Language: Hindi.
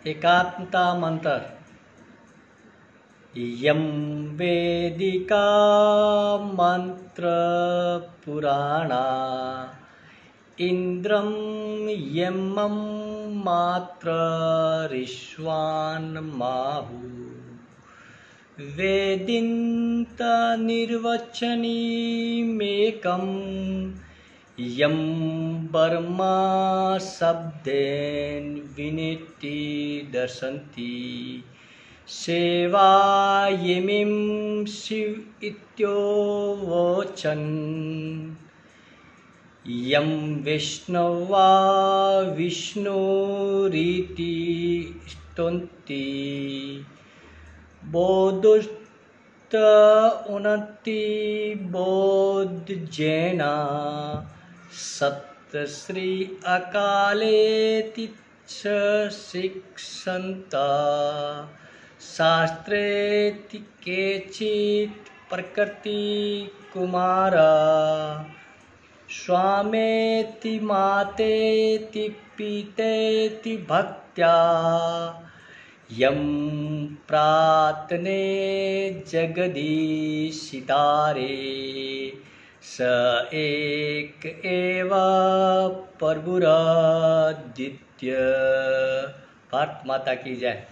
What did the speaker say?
एकात्मता मंत्र। यम वेदिका मंत्र पुराणा इंद्रम यमं मात्र ऋष्वान् माहु वेदिन्त निर्वचनीमेकं यं वर्मा शब्देन विनेति दर्शन्ति सेवायिमिं शिव इत्योवचन् यं विष्णवा विष्णुरीति स्तुन्ति बोधुस्त उन्नति बोधजेना सप्तश्री अकालेति शिक्षन्ता शास्त्रेति केचित् प्रकृति कुमारा स्वामेति मातेति पितेति भक्त्या यं प्रार्थने जगदीशितारे स एक एव प्रभुरादित्य। भारत माता की जय।